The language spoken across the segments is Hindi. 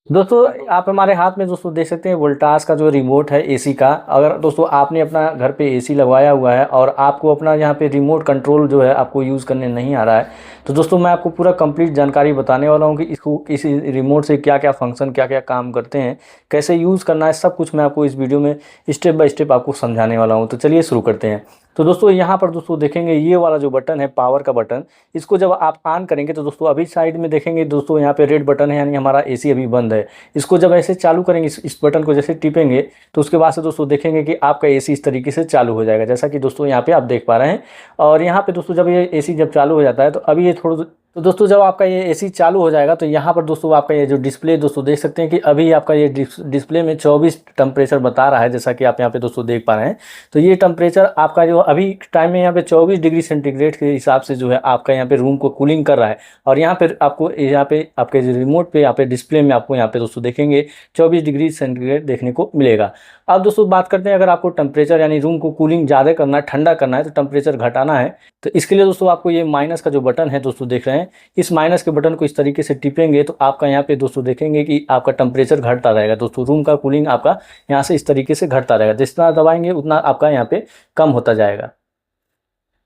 दोस्तों आप हमारे हाथ में दोस्तों देख सकते हैं वोल्टास का जो रिमोट है एसी का। अगर दोस्तों आपने अपना घर पे एसी लगवाया हुआ है और आपको अपना यहाँ पे रिमोट कंट्रोल जो है आपको यूज़ करने नहीं आ रहा है, तो दोस्तों मैं आपको पूरा कंप्लीट जानकारी बताने वाला हूँ कि इसको इस रिमोट से क्या क्या फंक्शन क्या क्या काम करते हैं, कैसे यूज़ करना है, सब कुछ मैं आपको इस वीडियो में स्टेप बाय स्टेप आपको समझाने वाला हूँ। तो चलिए शुरू करते हैं। तो दोस्तों यहाँ पर दोस्तों देखेंगे ये वाला जो बटन है पावर का बटन, इसको जब आप ऑन करेंगे तो दोस्तों अभी साइड में देखेंगे दोस्तों यहाँ पे रेड बटन है, यानी हमारा एसी अभी बंद है। इसको जब ऐसे चालू करेंगे, इस बटन को जैसे टिपेंगे तो उसके बाद से दोस्तों देखेंगे कि आपका एसी इस तरीके से चालू हो जाएगा, जैसा कि दोस्तों यहाँ पे आप देख पा रहे हैं। और यहाँ पे दोस्तों जब ये एसी जब चालू हो जाता है तो अभी ये थोड़ा, तो दोस्तों जब आपका ये एसी चालू हो जाएगा तो यहाँ पर दोस्तों आपका ये जो डिस्प्ले दोस्तों देख सकते हैं कि अभी आपका ये डिस्प्ले में 24 टेम्परेचर बता रहा है, जैसा कि आप यहाँ पे दोस्तों देख पा रहे हैं। तो ये टेम्परेचर आपका जो अभी टाइम में यहाँ पे 24 डिग्री सेंटीग्रेड के हिसाब से जो है आपका यहाँ पे रूम को कूलिंग कर रहा है। और यहाँ पे आपको यहाँ पे आपके जो रिमोट पे यहाँ पे डिस्प्ले में आपको यहाँ पे दोस्तों देखेंगे 24 डिग्री सेंटीग्रेड देखने को मिलेगा। अब दोस्तों बात करते हैं, अगर आपको टेम्परेचर यानी रूम को कूलिंग ज़्यादा करना है, ठंडा करना है, तो टेम्परेचर घटाना है, तो इसके लिए दोस्तों आपको ये माइनस का जो बटन है दोस्तों देख रहे हैं, इस माइनस के बटन को इस तरीके से टिपेंगे तो आपका यहाँ पे दोस्तों देखेंगे कि आपका टेम्परेचर घटता रहेगा। दोस्तों रूम का कूलिंग आपका यहाँ से इस तरीके से घटता रहेगा, जितना दबाएंगे उतना आपका यहाँ पे कम होता जाएगा।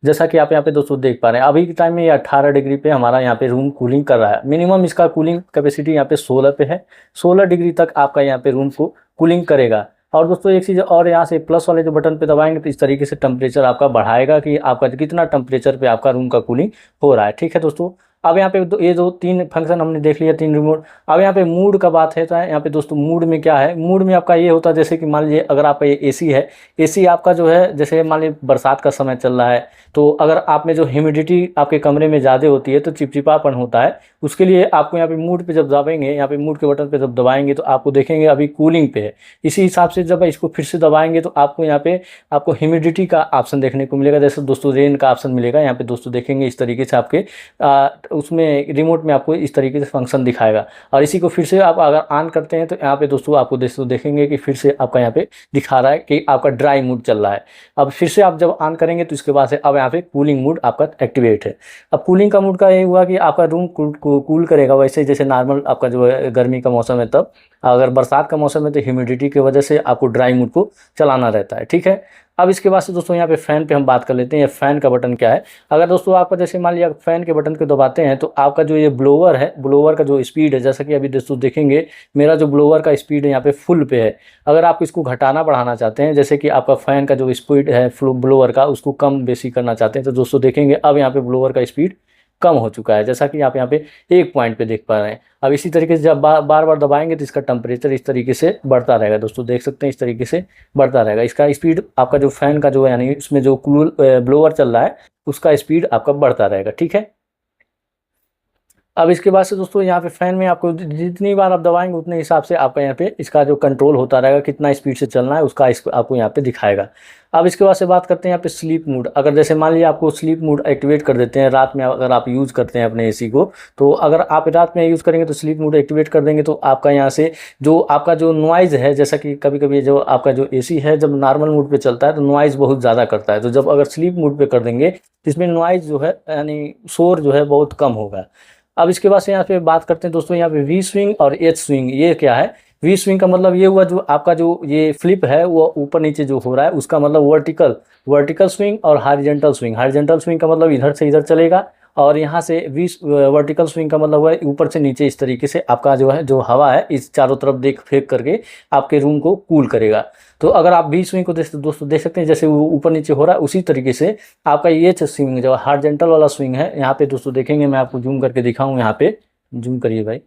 जैसा कि आप यहाँ पे दोस्तों देख पा रहे हैं अभी के टाइम में ये 18 डिग्री पे हमारा यहाँ पे रूम कूलिंग कर रहा है। मिनिमम इसका कूलिंग कैपेसिटी यहाँ पे 16 पे है, 16 डिग्री तक आपका यहाँ पे रूम को कूलिंग करेगा। और दोस्तों एक चीज़ और, यहाँ से प्लस वाले जो बटन पे दबाएंगे तो इस तरीके से टेम्परेचर आपका बढ़ाएगा कि आपका कितना टेम्परेचर पे आपका रूम का कूलिंग हो रहा है। ठीक है दोस्तों, अब यहाँ पे ये दो तीन फंक्शन हमने देख लिया, तीन रिमोट। अब यहाँ पे मूड का बात है तो यहाँ पे दोस्तों मूड में क्या है, मूड में आपका ये होता है जैसे कि मान लीजिए अगर आपका ये एसी है, एसी आपका जो है जैसे मान लीजिए बरसात का समय चल रहा है, तो अगर आप में जो ह्यूमिडिटी आपके कमरे में ज़्यादा होती है तो चिपचिपापन होता है, उसके लिए आपको यहाँ पे मूड पे जब दबाएंगे, यहाँ पे मूड के बटन पे जब दबाएंगे तो आपको देखेंगे अभी कूलिंग पे है। इसी हिसाब से जब इसको फिर से दबाएंगे तो आपको यहाँ पे आपको ह्यूमिडिटी का ऑप्शन देखने को मिलेगा, जैसे दोस्तों रेन का ऑप्शन मिलेगा। यहाँ पे दोस्तों देखेंगे इस तरीके से आपके उसमें रिमोट में आपको इस तरीके से फंक्शन दिखाएगा। और इसी को फिर से आप अगर ऑन करते हैं तो यहाँ पे दोस्तों आपको दोस्तों देखेंगे कि फिर से आपका यहाँ पे दिखा रहा है कि आपका ड्राई मूड चल रहा है। अब फिर से आप जब ऑन करेंगे तो इसके बाद से अब यहाँ पे कूलिंग मूड आपका एक्टिवेट है। अब कूलिंग का मूड का ये हुआ कि आपका रूम कूल करेगा, वैसे जैसे नॉर्मल आपका जो है गर्मी का मौसम है तब, अगर बरसात का मौसम है तो ह्यूमिडिटी की वजह से आपको ड्राई मूड को चलाना रहता है। ठीक है, अब इसके बाद से दोस्तों यहाँ पे फ़ैन पे हम बात कर लेते हैं। ये फ़ैन का बटन क्या है, अगर दोस्तों आपका जैसे मान लिया फ़ैन के बटन को दबाते हैं तो आपका जो ये ब्लोवर है, ब्लोवर का जो स्पीड है, जैसा कि अभी दोस्तों देखेंगे मेरा जो ब्लोवर का स्पीड है यहाँ पे फुल पे है। अगर आप इसको घटाना बढ़ाना चाहते हैं, जैसे कि आपका फ़ैन का जो स्पीड है ब्लोवर का उसको कम बेसी करना चाहते हैं, तो दोस्तों देखेंगे अब यहाँ पे ब्लोवर का स्पीड कम हो चुका है, जैसा कि आप यहाँ पे एक पॉइंट पे देख पा रहे हैं। अब इसी तरीके से जब बार बार दबाएंगे तो इसका टेम्परेचर इस तरीके से बढ़ता रहेगा। दोस्तों देख सकते हैं इस तरीके से बढ़ता रहेगा इसका स्पीड, आपका जो फैन का जो है यानी इसमें जो कूल ब्लोअर चल रहा है उसका स्पीड आपका बढ़ता रहेगा। ठीक है, अब इसके बाद से दोस्तों यहाँ पे फ़ैन में आपको जितनी बार आप दबाएंगे उतने हिसाब से आपका यहाँ पे इसका जो कंट्रोल होता रहेगा, कितना स्पीड से चलना है उसका आपको यहाँ पे दिखाएगा। अब इसके बाद से बात करते हैं यहाँ पे स्लीप मूड। अगर जैसे मान लीजिए आपको स्लीप मूड एक्टिवेट कर देते हैं रात में, अगर आप यूज़ करते हैं अपने एसी को, तो अगर आप रात में यूज़ करेंगे तो स्लीप मूड एक्टिवेट कर देंगे तो आपका यहाँ से जो आपका जो नॉइज़ है, जैसा कि कभी कभी जो आपका जो एसी है जब नॉर्मल मूड पर चलता है तो नॉइज़ बहुत ज़्यादा करता है, तो जब अगर स्लीप मूड पर कर देंगे तो इसमें नॉइज़ जो है यानी शोर जो है बहुत कम होगा। अब इसके बाद से यहाँ पे बात करते हैं दोस्तों यहाँ पे वी स्विंग और एच स्विंग। ये क्या है, वी स्विंग का मतलब ये हुआ जो आपका जो ये फ्लिप है वो ऊपर नीचे जो हो रहा है उसका मतलब वर्टिकल स्विंग, और हॉरिजॉन्टल स्विंग, हॉरिजॉन्टल स्विंग का मतलब इधर से इधर चलेगा, और यहाँ से वर्टिकल स्विंग का मतलब हुआ ऊपर से नीचे इस तरीके से आपका जो है जो हवा है इस चारों तरफ फेंक करके आपके रूम को कूल करेगा। तो अगर आप वी स्विंग को दोस्तों देख सकते हैं जैसे वो ऊपर नीचे हो रहा है, उसी तरीके से आपका ये स्विंग जो हॉरिजॉन्टल वाला स्विंग है यहाँ पे दोस्तों देखेंगे, मैं आपको जूम करके दिखाऊँ, यहाँ पे जूम करिए भाई,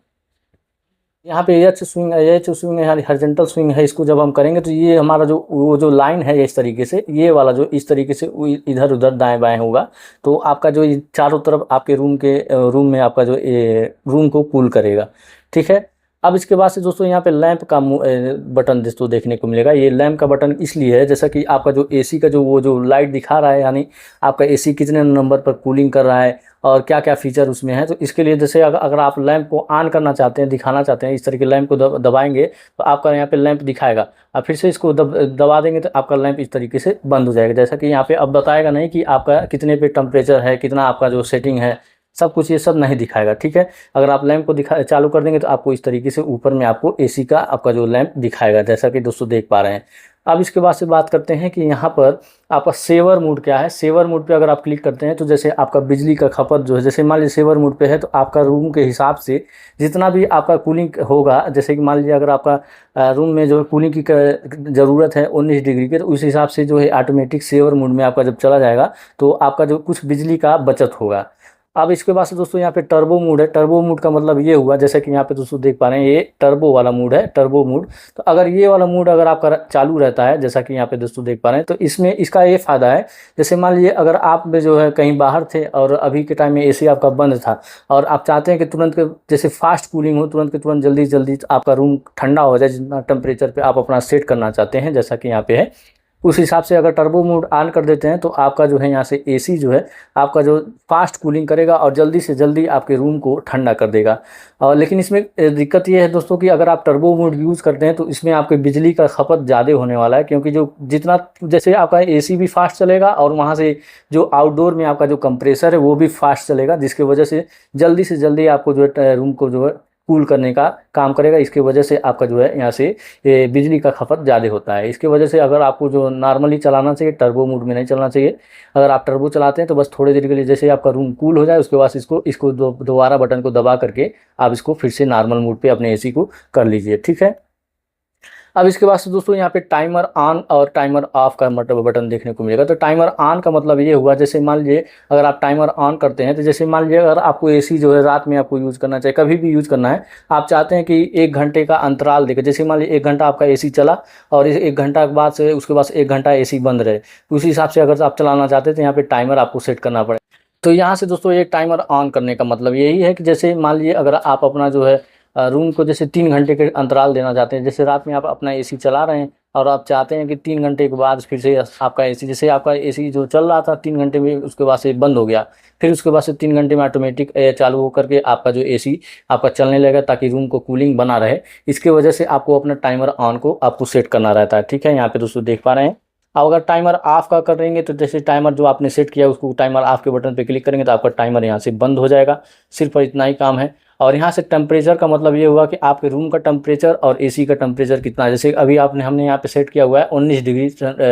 यहाँ पे एच स्विंग है यानी हॉरिजॉन्टल स्विंग है। इसको जब हम करेंगे तो ये हमारा जो वो जो लाइन है इस तरीके से, ये वाला जो इस तरीके से इधर उधर दाएं बाएं होगा, तो आपका जो ये चारों तरफ आपके रूम में आपका जो रूम को कूल करेगा। ठीक है, अब इसके बाद से दोस्तों यहाँ पे लैंप का बटन दोस्तों देखने को मिलेगा। ये लैंप का बटन इसलिए है जैसा कि आपका जो एसी का जो वो जो लाइट दिखा रहा है, यानी आपका एसी कितने नंबर पर कूलिंग कर रहा है और क्या क्या फीचर उसमें है, तो इसके लिए जैसे अगर आप लैंप को ऑन करना चाहते हैं, दिखाना चाहते हैं, इस तरह के लैंप को दबाएंगे तो आपका यहाँ पे लैंप दिखाएगा, और फिर से इसको दबा देंगे तो आपका लैंप इस तरीके से बंद हो जाएगा। जैसा कि यहाँ पे अब बताएगा नहीं कि आपका कितने पे टेम्परेचर है, कितना आपका जो सेटिंग है, सब कुछ ये सब नहीं दिखाएगा। ठीक है, अगर आप लैंप को चालू कर देंगे तो आपको इस तरीके से ऊपर में आपको एसी का आपका जो लैंप दिखाएगा, जैसा कि दोस्तों देख पा रहे हैं। अब इसके बाद से बात करते हैं कि यहाँ पर आपका सेवर मोड क्या है। सेवर मोड पे अगर आप क्लिक करते हैं तो जैसे आपका बिजली का खपत जो है, जैसे मान लीजिए सेवर मोड पे है तो आपका रूम के हिसाब से जितना भी आपका कूलिंग होगा, जैसे कि मान लीजिए अगर आपका रूम में जो कूलिंग की ज़रूरत है 19 डिग्री के, तो उस हिसाब से जो है ऑटोमेटिक सेवर मोड में आपका जब चला जाएगा तो आपका जो कुछ बिजली का बचत होगा। अब इसके बाद से दोस्तों यहाँ पे टर्बो मोड है। टर्बो मोड का मतलब ये हुआ, जैसे कि यहाँ पे दोस्तों देख पा रहे हैं ये टर्बो वाला मोड है, टर्बो मोड। तो अगर ये वाला मोड अगर आपका चालू रहता है, जैसा कि यहाँ पे दोस्तों देख पा रहे हैं, तो इसमें इसका ये फ़ायदा है, जैसे मान लीजिए अगर आप में जो है कहीं बाहर थे और अभी के टाइम में एसी आपका बंद था और आप चाहते हैं कि तुरंत के जैसे फास्ट कूलिंग हो, तुरंत के तुरंत जल्दी जल्दी आपका रूम ठंडा हो जाए, जितना टेम्परेचर पर आप अपना सेट करना चाहते हैं, जैसा कि यहाँ पे है, उस हिसाब से अगर टर्बो मोड ऑन कर देते हैं तो आपका जो है यहाँ से एसी जो है आपका जो फास्ट कूलिंग करेगा और जल्दी से जल्दी आपके रूम को ठंडा कर देगा। और लेकिन इसमें दिक्कत ये है दोस्तों कि अगर आप टर्बो मोड यूज़ करते हैं तो इसमें आपके बिजली का खपत ज़्यादा होने वाला है, क्योंकि जो जितना जैसे आपका एसी भी फास्ट चलेगा और वहाँ से जो आउटडोर में आपका जो कंप्रेसर है वो भी फास्ट चलेगा, जिसकी वजह से जल्दी आपको जो है रूम को जो है कूल करने का काम करेगा। इसके वजह से आपका जो है यहाँ से बिजली का खपत ज़्यादा होता है। इसके वजह से अगर आपको जो नॉर्मली चलाना चाहिए, टर्बो मोड में नहीं चलना चाहिए। अगर आप टर्बो चलाते हैं तो बस थोड़ी देर के लिए जैसे आपका रूम कूल हो जाए उसके बाद इसको दोबारा बटन को दबा करके आप इसको फिर से नॉर्मल मोड पे अपने एसी को कर लीजिए। ठीक है, अब इसके बाद से दोस्तों यहाँ पे टाइमर ऑन और टाइमर ऑफ का मतलब बटन देखने को मिलेगा। तो टाइमर ऑन का मतलब ये हुआ, जैसे मान लीजिए अगर आप टाइमर ऑन करते हैं तो जैसे मान लीजिए अगर आपको एसी जो है रात में आपको यूज़ करना चाहिए, कभी भी यूज़ करना है, आप चाहते हैं कि 1 घंटे का अंतराल देकर, जैसे मान लीजिए 1 घंटा आपका एसी चला और इस 1 घंटा के बाद से उसके बाद 1 घंटा एसी बंद रहे, उस हिसाब से अगर आप चलाना चाहते हैं तो यहाँ पर टाइमर आपको सेट करना पड़ेगा। तो यहाँ से दोस्तों ये टाइमर ऑन करने का मतलब यही है कि जैसे मान लीजिए अगर आप अपना जो है रूम को जैसे 3 घंटे के अंतराल देना चाहते हैं, जैसे रात में आप अपना एसी चला रहे हैं और आप चाहते हैं कि 3 घंटे के बाद फिर से आपका एसी, जैसे आपका एसी जो चल रहा था 3 घंटे में उसके बाद से बंद हो गया, फिर उसके बाद से 3 घंटे में ऑटोमेटिक चालू होकर के आपका जो एसी आपका चलने लगेगा ताकि रूम को कूलिंग बना रहे। इसके वजह से आपको अपना टाइमर ऑन को आपको सेट करना रहता है। ठीक है, यहाँ पे दोस्तों देख पा रहे हैं। अब अगर टाइमर ऑफ का करेंगे तो जैसे टाइमर जो आपने सेट किया उसको टाइमर ऑफ के बटन पे क्लिक करेंगे तो आपका टाइमर यहाँ से बंद हो जाएगा। सिर्फ इतना ही काम है। और यहाँ से टेम्परेचर का मतलब ये हुआ कि आपके रूम का टेम्परेचर और एसी का टेम्परेचर कितना है। जैसे अभी हमने यहाँ पे सेट किया हुआ है 19 डिग्री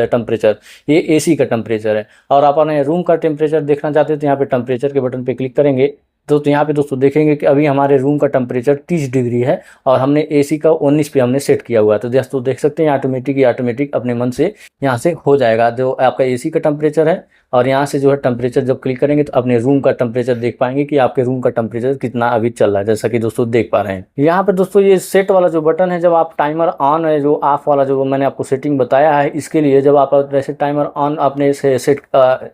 टेम्परेचर, ये एसी का टेम्परेचर है। और आप अपने रूम का टेम्परेचर देखना चाहते हैं तो यहाँ पे टेम्परेचर के बटन पे क्लिक करेंगे तो यहाँ पे दोस्तों देखेंगे कि अभी हमारे रूम का टेम्परेचर 30 डिग्री है और हमने एसी का 19 पे हमने सेट किया हुआ है। तो दोस्तों देख सकते हैं ऑटोमेटिक अपने मन से यहाँ से हो जाएगा जो आपका एसी का टेम्परेचर है। और यहाँ से जो है टेम्परेचर जब क्लिक करेंगे तो अपने रूम का टेम्परेचर देख पाएंगे कि आपके रूम का टेम्परेचर कितना अभी चल रहा है, जैसा कि दोस्तों देख पा रहे हैं। यहाँ पर दोस्तों ये सेट वाला जो बटन है, जब आप टाइमर ऑन है जो ऑफ वाला जो मैंने आपको सेटिंग बताया है, इसके लिए जब आप जैसे टाइमर ऑन आपने सेट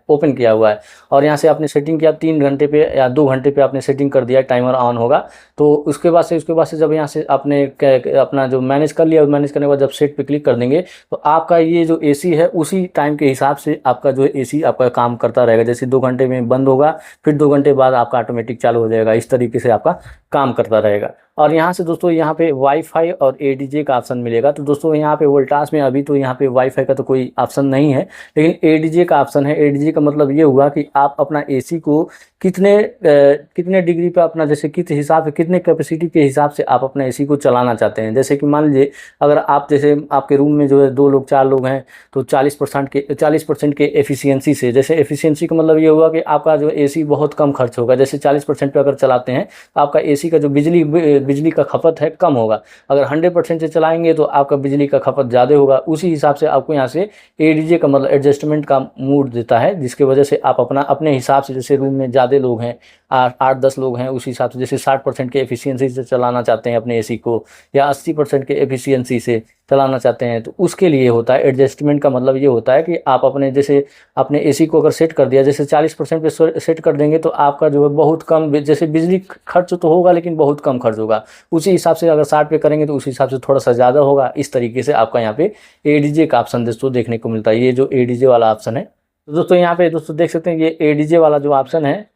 ओपन किया हुआ है और यहाँ से आपने सेटिंग किया 3 घंटे पे या 2 घंटे पे आपने सेटिंग कर दिया टाइमर ऑन होगा, तो उसके बाद से जब यहाँ से आपने अपना जो मैनेज कर लिया, मैनेज करने के बाद जब सेट पे क्लिक कर देंगे तो आपका ये जो एसी है उसी टाइम के हिसाब से आपका जो एसी आपका काम करता रहेगा। जैसे 2 घंटे में बंद होगा फिर 2 घंटे बाद आपका ऑटोमेटिक चालू हो जाएगा, इस तरीके से आपका काम करता रहेगा। और यहाँ से दोस्तों यहाँ पे वाईफाई और एडीजे का ऑप्शन मिलेगा। तो दोस्तों यहाँ पे वोल्टास में अभी तो यहाँ पे वाईफाई का तो कोई ऑप्शन नहीं है, लेकिन एडीजे का ऑप्शन है। एडीजे का मतलब ये हुआ कि आप अपना एसी को कितने डिग्री पे अपना जैसे किस हिसाब से कितने कैपेसिटी के हिसाब से आप अपना एसी को चलाना चाहते हैं। जैसे कि मान लीजिए अगर आप जैसे आपके रूम में जो है 2 लोग 4 लोग हैं तो 40% के एफिशिएंसी से, जैसे एफिशिएंसी का मतलब ये हुआ कि आपका जो एसी बहुत कम खर्च होगा। जैसे 40% पे अगर चलाते हैं तो आपका एसी का जो बिजली का खपत है कम होगा। अगर 100% से चलाएंगे तो आपका बिजली का खपत ज़्यादा होगा। उसी हिसाब से आपको यहाँ से एडीजे का मतलब एडजस्टमेंट का मोड देता है, जिसकी वजह से आप अपने हिसाब से, जैसे रूम में ज़्यादा लोग हैं 8-10 लोग हैं, उस हिसाब से जैसे 60% के एफिशिएंसी से चलाना चाहते हैं अपने एसी को या 80% के एफिशिएंसी से चलाना चाहते हैं, तो उसके लिए होता है एडजस्टमेंट का मतलब ये होता है कि आप अपने एसी को अगर सेट कर दिया, जैसे 40% पे सेट कर देंगे तो आपका जो है बहुत कम, जैसे बिजली खर्च तो होगा लेकिन बहुत कम खर्च होगा। उसी हिसाब से अगर 60 पे करेंगे तो उस हिसाब से थोड़ा सा ज़्यादा होगा। इस तरीके से आपका यहाँ पे एडीजे का ऑप्शन दोस्तों देखने को मिलता है, ये जो एडीजे वाला ऑप्शन है। तो दोस्तों यहाँ पे दोस्तों देख सकते हैं ये एडीजे वाला जो ऑप्शन है,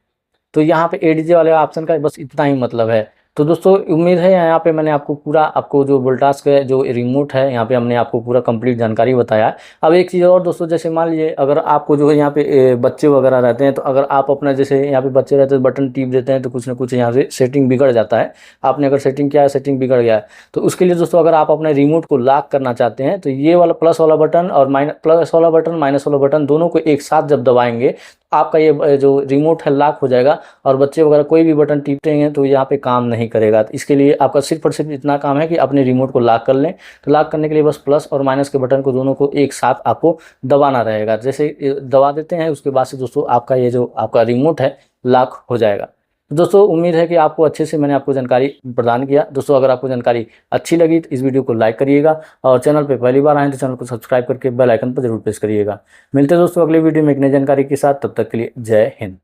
तो यहाँ पे एडीजे वाले ऑप्शन का बस इतना ही मतलब है। तो दोस्तों उम्मीद है यहाँ पे मैंने आपको पूरा आपको जो वोल्टास का जो रिमोट है यहाँ पे हमने आपको पूरा कंप्लीट जानकारी बताया है। अब एक चीज़ और दोस्तों, जैसे मान लीजिए अगर आपको जो है यहाँ पे बच्चे वगैरह रहते हैं, तो अगर आप अपना जैसे यहाँ पे बच्चे रहते हैं बटन टीप देते हैं तो कुछ ना कुछ यहाँ से सेटिंग बिगड़ जाता है। आपने अगर सेटिंग किया है, सेटिंग बिगड़ गया है, तो उसके लिए दोस्तों अगर आप अपने रिमोट को लॉक करना चाहते हैं तो ये वाला प्लस वाला बटन और प्लस वाला बटन माइनस वाला बटन दोनों को एक साथ जब दबाएंगे आपका ये जो रिमोट है लॉक हो जाएगा और बच्चे वगैरह कोई भी बटन टीपेंगे तो यहाँ पे काम नहीं करेगा। तो इसके लिए आपका सिर्फ और सिर्फ इतना काम है कि अपने रिमोट को लॉक कर लें। तो लॉक करने के लिए बस प्लस और माइनस के बटन को दोनों को एक साथ आपको दबाना रहेगा। जैसे दबा देते हैं उसके बाद से दोस्तों आपका ये जो आपका रिमोट है लॉक हो जाएगा। तो दोस्तों उम्मीद है कि आपको अच्छे से मैंने आपको जानकारी प्रदान किया। दोस्तों अगर आपको जानकारी अच्छी लगी तो इस वीडियो को लाइक करिएगा और चैनल पे पहली बार आए तो चैनल को सब्सक्राइब करके बेल आइकन पर जरूर प्रेस करिएगा। मिलते हैं दोस्तों अगले वीडियो में एक नई जानकारी के साथ, तब तक के लिए जय हिंद।